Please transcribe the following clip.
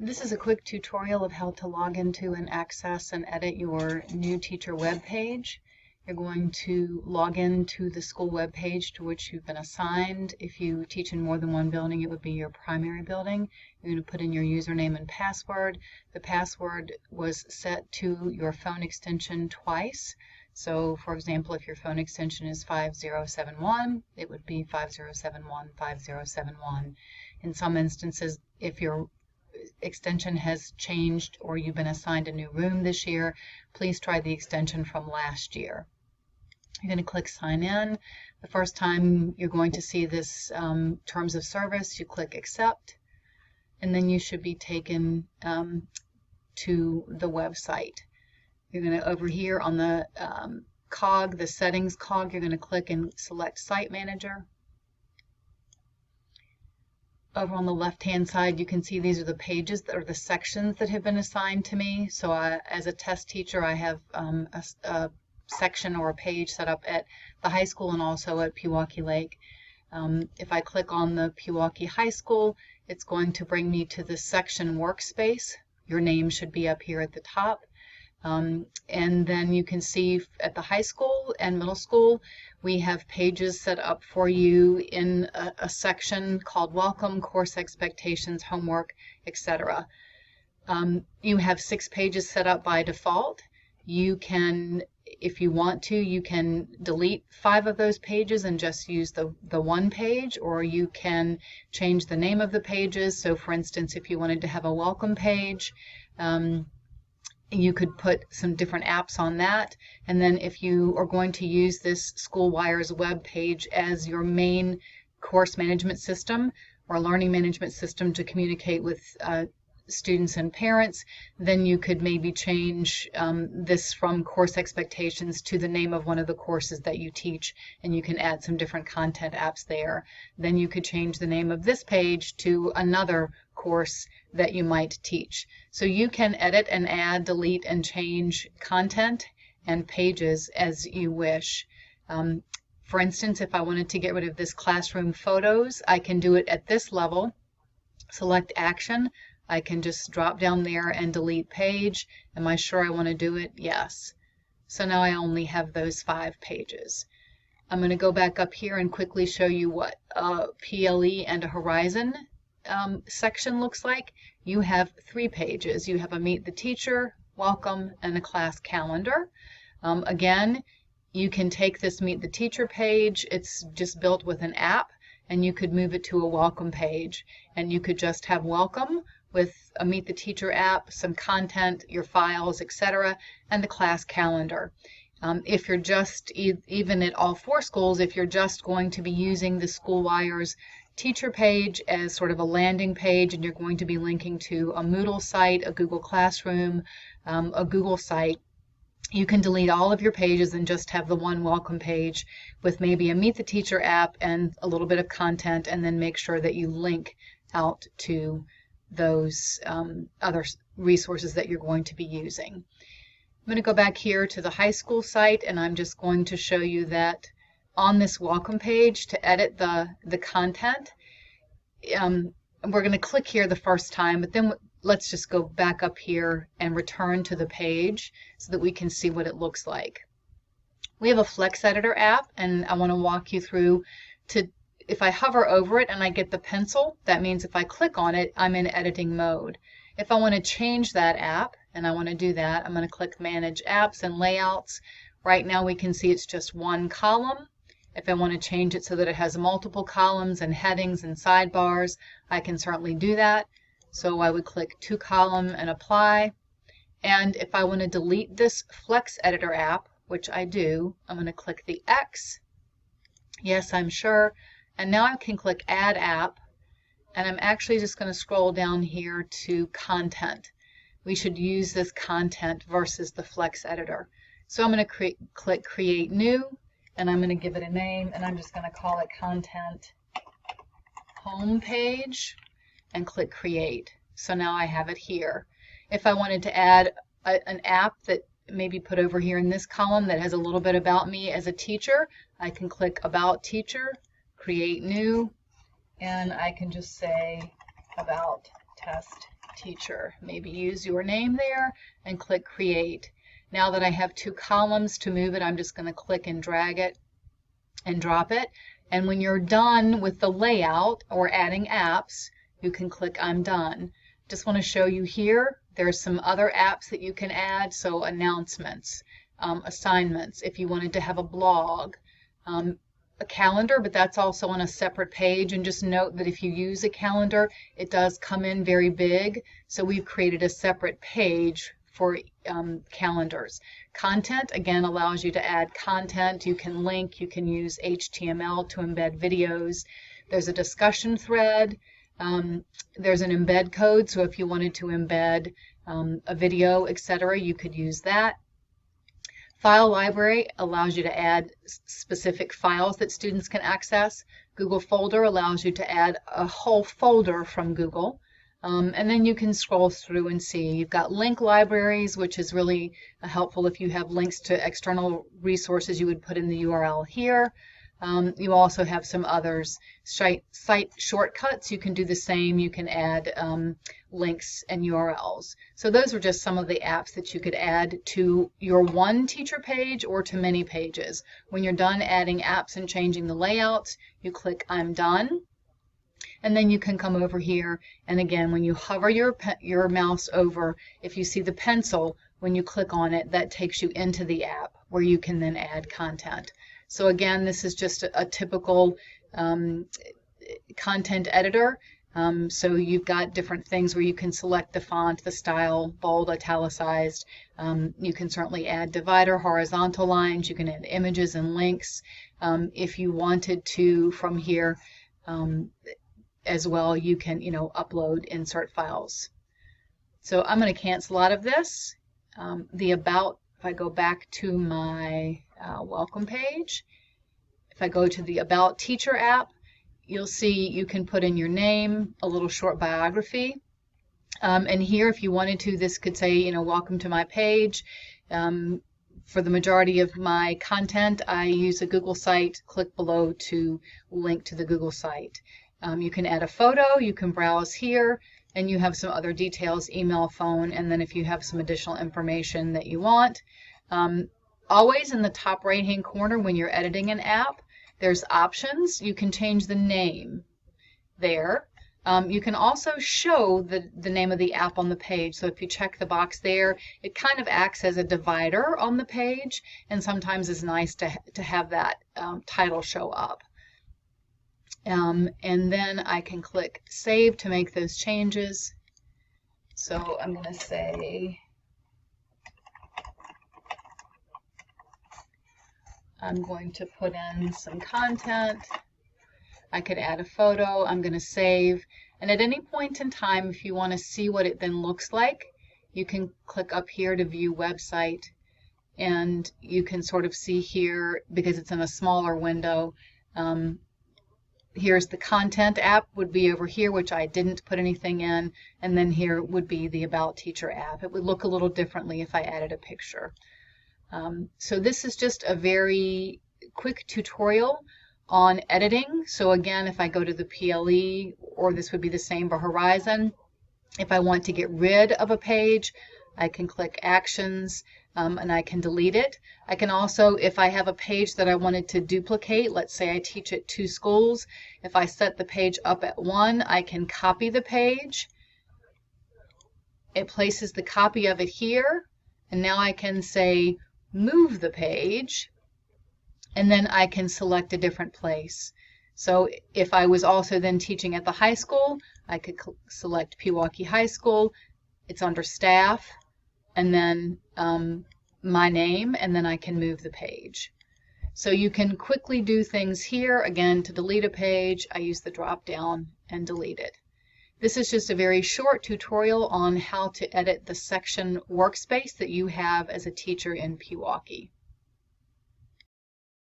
This is a quick tutorial of how to log into and access and edit your new teacher web page. You're going to log into the school web page to which you've been assigned. If you teach in more than one building, it would be your primary building. You're going to put in your username and password. The password was set to your phone extension twice. So, for example, if your phone extension is 5071, it would be 5071 5071. In some instances, if your extension has changed or you've been assigned a new room this year, please try the extension from last year. You're going to click sign in. The first time you're going to see this terms of service, you click accept, and then you should be taken to the website. You're going to, over here on the cog, the settings cog, you're going to click and select Site Manager. Over on the left-hand side, you can see these are the pages that are the sections that have been assigned to me. So as a test teacher, I have a section or a page set up at the high school and also at Pewaukee Lake. If I click on the Pewaukee High School, it's going to bring me to the section Workspace. Your name should be up here at the top. And then you can see at the high school and middle school, we have pages set up for you in a section called Welcome, Course Expectations, Homework, etc. You have 6 pages set up by default. You can, if you want to, you can delete 5 of those pages and just use the one page, or you can change the name of the pages. So for instance, if you wanted to have a welcome page, you could put some different apps on that. And then if you are going to use this SchoolWires web page as your main course management system or learning management system to communicate with students and parents, then you could maybe change this from course expectations to the name of one of the courses that you teach, and you can add some different content apps there. Then you could change the name of this page to another course that you might teach. So you can edit and add, delete, and change content and pages as you wish. For instance, if I wanted to get rid of this classroom photos, I can do it at this level. Select action. I can just drop down there and delete page. Am I sure I want to do it? Yes. So now I only have those 5 pages. I'm going to go back up here and quickly show you what PLE and a Horizon section looks like. You have 3 pages. You have a Meet the Teacher, Welcome, and a class calendar. Again, you can take this Meet the Teacher page. It's just built with an app, and you could move it to a welcome page, and you could just have welcome with a Meet the Teacher app, some content, your files, etc., and the class calendar. If you're just, even at all 4 schools, if you're just going to be using the SchoolWires teacher page as sort of a landing page, and you're going to be linking to a Moodle site, a Google Classroom, a Google site, you can delete all of your pages and just have the one welcome page with maybe a Meet the Teacher app and a little bit of content, and then make sure that you link out to those other resources that you're going to be using. I'm going to go back here to the high school site, and I'm just going to show you that on this welcome page, to edit the content, we're going to click here the first time, but then let's just go back up here and return to the page so that we can see what it looks like. We have a Flex Editor app, and I want to walk you through if I hover over it and I get the pencil, that means if I click on it, I'm in editing mode. If I want to change that app, and I want to do that, I'm going to click Manage Apps and Layouts. Right now we can see it's just one column. If I want to change it so that it has multiple columns and headings and sidebars, I can certainly do that. So I would click 2 column and apply. And if I want to delete this Flex Editor app, which I do, I'm going to click the X. Yes, I'm sure. And now I can click Add App, and I'm actually just going to scroll down here to Content. We should use this content versus the Flex Editor. So I'm going to click Create New, and I'm going to give it a name, and I'm just going to call it Content Homepage, and click Create. So now I have it here. If I wanted to add an app that maybe put over here in this column that has a little bit about me as a teacher, I can click About Teacher, Create New, and I can just say About Test teacher. Maybe use your name there and click create. Now that I have 2 columns to move it, I'm just going to click and drag it and drop it. And when you're done with the layout or adding apps, you can click I'm done. Just want to show you here, there's some other apps that you can add. So announcements, assignments, if you wanted to have a blog, a calendar, but that's also on a separate page. And just note that if you use a calendar, it does come in very big. So we've created a separate page for calendars. Content, again, allows you to add content. You can link, you can use HTML to embed videos. There's a discussion thread. There's an embed code, so if you wanted to embed a video, etc., you could use that. File library allows you to add specific files that students can access. Google Folder allows you to add a whole folder from Google. And then you can scroll through and see. You've got link libraries, which is really helpful if you have links to external resources. You would put in the URL here. You also have some others. Site shortcuts, you can do the same. You can add links and URLs. So those are just some of the apps that you could add to your one teacher page or to many pages. When you're done adding apps and changing the layouts, you click I'm done. And then you can come over here, and again, when you hover your mouse over, if you see the pencil, when you click on it, that takes you into the app where you can then add content. So again, this is just a typical content editor. So you've got different things where you can select the font, the style, bold, italicized. You can certainly add divider, horizontal lines. You can add images and links. If you wanted to, from here as well, you can, upload, insert files. So I'm going to cancel out of this. The About, if I go back to my welcome page, if I go to the About Teacher app, you'll see you can put in your name, a little short biography. And here, if you wanted to, this could say, welcome to my page. For the majority of my content, I use a Google site. Click below to link to the Google site. You can add a photo, you can browse here, and you have some other details, email, phone, and then if you have some additional information that you want. Always in the top right-hand corner when you're editing an app, there's options. You can change the name there. You can also show the name of the app on the page. So if you check the box there, it kind of acts as a divider on the page, and sometimes it's nice to have that title show up. And then I can click Save to make those changes. So I'm going to say, I'm going to put in some content. I could add a photo. I'm going to save. And at any point in time, if you want to see what it then looks like, you can click up here to view website. And you can sort of see here, because it's in a smaller window, here's the content app would be over here, which I didn't put anything in, and then here would be the About Teacher app. It would look a little differently if I added a picture. So this is just a very quick tutorial on editing. So again, if I go to the PLE, or this would be the same for Horizon, if I want to get rid of a page, I can click Actions, and I can delete it. I can also, if I have a page that I wanted to duplicate, let's say I teach at 2 schools, if I set the page up at 1, I can copy the page. It places the copy of it here, and now I can say move the page, and then I can select a different place. So if I was also then teaching at the high school, I could select Pewaukee High School. It's under Staff, and then my name, and then I can move the page. So you can quickly do things here. Again, to delete a page, I use the drop down and delete it. This is just a very short tutorial on how to edit the section workspace that you have as a teacher in Pewaukee.